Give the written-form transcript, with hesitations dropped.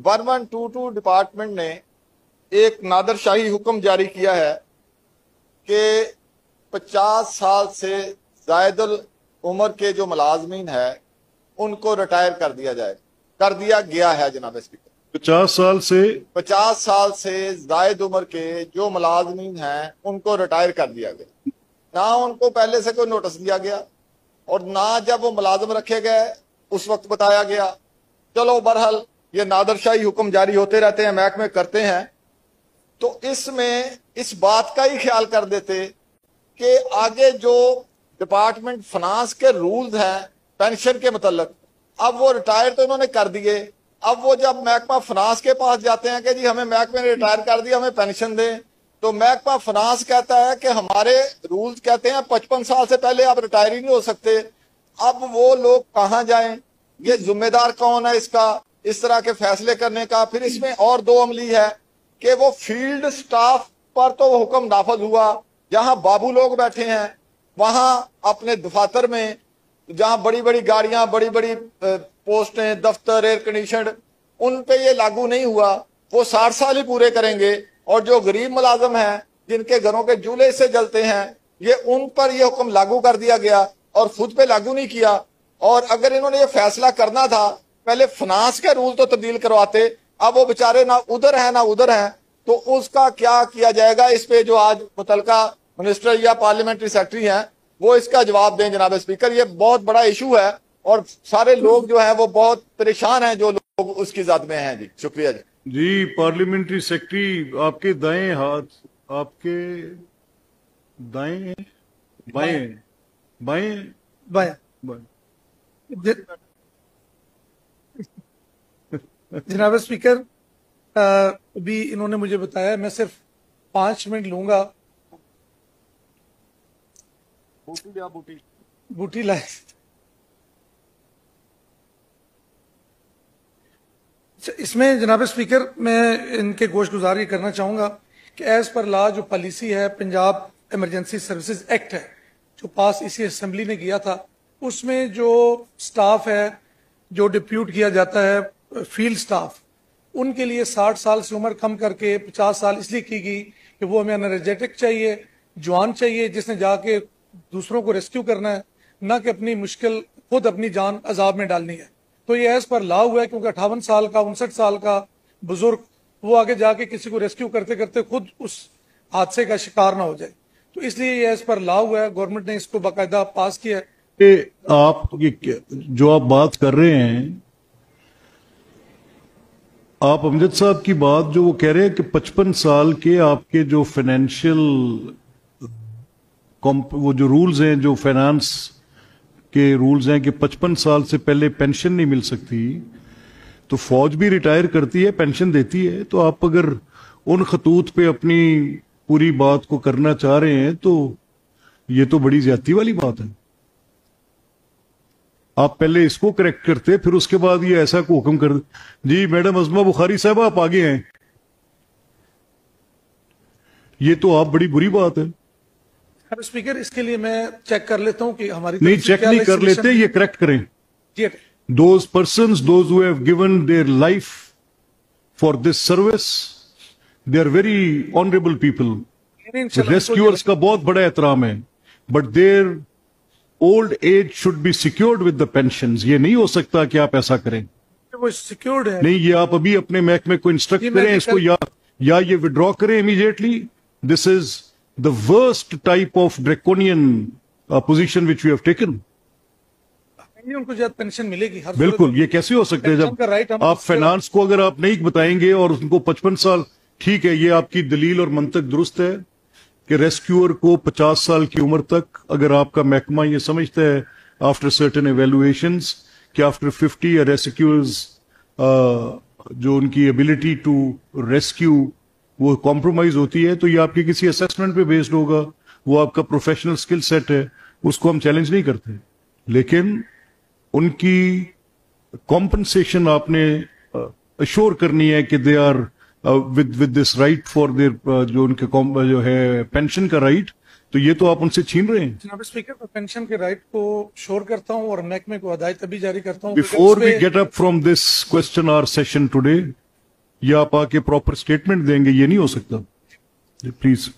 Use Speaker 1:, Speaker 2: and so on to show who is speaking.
Speaker 1: 1122 department ने एक नादरशाही हुक्म जारी किया है कि 50 साल से ज़ायदुल उम्र के जो मुलाजमीन है उनको रिटायर कर दिया गया है जनाब स्पीकर। 50 साल से ज़ायद उम्र के जो मुलाजमीन हैं उनको रिटायर कर दिया गया। ना उनको पहले से कोई नोटिस दिया गया और ना जब वो मुलाजम रखे गए उस वक्त बताया गया। चलो बहरहाल ये नादरशाही हुक्म जारी होते रहते हैं, महकमे करते हैं, तो इसमें इस बात का ही ख्याल कर देते कि आगे जो डिपार्टमेंट फाइनेंस के रूल्स हैं पेंशन के मतलब, अब वो रिटायर तो इन्होंने कर दिए, अब वो जब महकमा फाइनेंस के पास जाते हैं कि जी हमें महकमे ने रिटायर कर दिया, हमें पेंशन दें, तो महकमा फाइनेंस कहता है कि हमारे रूल्स कहते हैं 55 साल से पहले आप रिटायर ही नहीं हो सकते। अब वो लोग कहाँ जाएं? ये जिम्मेदार कौन है इसका, इस तरह के फैसले करने का? फिर इसमें और दो अमली है कि वो फील्ड स्टाफ पर तो वो हुक्म नाफज हुआ, जहां बाबू लोग बैठे हैं वहां अपने दफातर में जहां बड़ी बड़ी गाड़ियां, बड़ी बड़ी पोस्टें, दफ्तर, एयर कंडीशन, उन पे ये लागू नहीं हुआ। वो 60 साल ही पूरे करेंगे और जो गरीब मुलाजम हैं जिनके घरों के चूल्हे से जलते हैं ये उन पर ये हुक्म लागू कर दिया गया और खुद पे लागू नहीं किया। और अगर इन्होंने ये फैसला करना था पहले फाइनेंस के रूल तो तब्दील करवाते, अब वो बेचारे ना उधर हैं ना उधर हैं, तो उसका क्या किया जाएगा? इस पे जो आज मुतलका मिनिस्टर या पार्लियामेंट्री सेक्रेटरी हैं वो इसका जवाब दें जनाब स्पीकर। ये बहुत बड़ा इशू है और सारे लोग जो हैं वो बहुत परेशान हैं जो लोग उसकी ज़द में हैं। जी शुक्रिया
Speaker 2: जी। पार्लियामेंट्री सेक्रेटरी आपके दाएं हाथ, आपके दाएं बाएं बाएं
Speaker 3: बाएं
Speaker 2: बाएं
Speaker 3: जनाब स्पीकर, अभी इन्होंने मुझे बताया, मैं सिर्फ 5 मिनट लूंगा। बूटी लाए। इसमें जनाब स्पीकर मैं इनके गोशगुजारी करना चाहूंगा कि एज पर लॉ जो पॉलिसी है, पंजाब इमरजेंसी सर्विसेज एक्ट है जो पास इसी असेंबली ने किया था, उसमें जो स्टाफ है जो डिप्यूट किया जाता है फील्ड स्टाफ, उनके लिए 60 साल से उम्र कम करके 50 साल इसलिए की गई कि वो हमें एनर्जेटिक चाहिए, जवान चाहिए जिसने जाके दूसरों को रेस्क्यू करना है, ना कि अपनी मुश्किल खुद अपनी जान अजाब में डालनी है। तो ये एज पर लॉ हुआ है क्योंकि 58 साल का 59 साल का बुजुर्ग वो आगे जाके किसी को रेस्क्यू करते करते खुद उस हादसे का शिकार ना हो जाए, तो इसलिए ये एज पर लॉ हुआ है। गवर्नमेंट ने इसको बाकायदा पास किया है।
Speaker 2: आप ये जो आप बात कर रहे हैं, आप अमजद साहब की बात जो वो कह रहे हैं कि 55 साल के आपके जो फाइनेंशियल वो जो रूल्स हैं, जो फाइनेंस के रूल्स हैं कि 55 साल से पहले पेंशन नहीं मिल सकती, तो फौज भी रिटायर करती है, पेंशन देती है। तो आप अगर उन खतूत पे अपनी पूरी बात को करना चाह रहे हैं तो ये तो बड़ी ज्यादती वाली बात है। आप पहले इसको करेक्ट करते, फिर उसके बाद ये ऐसा को हुक्म कर। जी मैडम अज़मा बुखारी साहब आप आगे हैं। ये तो आप बड़ी बुरी बात है।
Speaker 3: स्पीकर, इसके लिए मैं चेक कर लेता हूं कि हमारी
Speaker 2: नहीं, चेक नहीं कर लेते, ये करेक्ट करें। Those persons, those who have given their life for this service, they are very honorable people. Rescuers का बहुत बड़ा एहतराम है, but their old age should be secured with the pensions. ये नहीं हो सकता कि आप ऐसा करें।
Speaker 3: वो सिक्योर्ड है
Speaker 2: नहीं, ये आप अभी अपने महकमे को इंस्ट्रक्ट करें इसको, या ये विड्रॉ करें immediately. This is the worst type of draconian position which we have taken.
Speaker 3: उनको ज्यादा पेंशन मिलेगी हर
Speaker 2: बिल्कुल, ये कैसे हो सकता है जब आप फाइनेंस को अगर आप नहीं बताएंगे और उनको 55 साल, ठीक है ये आपकी दलील और मंतक दुरुस्त है कि रेस्क्यूअर को 50 साल की उम्र तक, अगर आपका महकमा ये समझता है आफ्टर सर्टेन एवेल्युएशंस कि आफ्टर 50 रेस्क्यूअर्स जो उनकी एबिलिटी टू रेस्क्यू वो कॉम्प्रोमाइज होती है, तो ये आपके किसी असेसमेंट पे बेस्ड होगा, वो आपका प्रोफेशनल स्किल सेट है, उसको हम चैलेंज नहीं करते। लेकिन उनकी कॉम्पनसेशन आपने अश्योर करनी है कि they are with this right for their जो उनके जो है पेंशन का राइट, तो ये तो आप उनसे छीन रहे हैं।
Speaker 3: जनाब स्पीकर, मैं पेंशन के राइट को श्योर करता हूं और महकमे को हदायत भी जारी करता हूं।
Speaker 2: Before we get up from this question hour session today, या आप आके प्रॉपर स्टेटमेंट देंगे, ये नहीं हो सकता। प्लीज।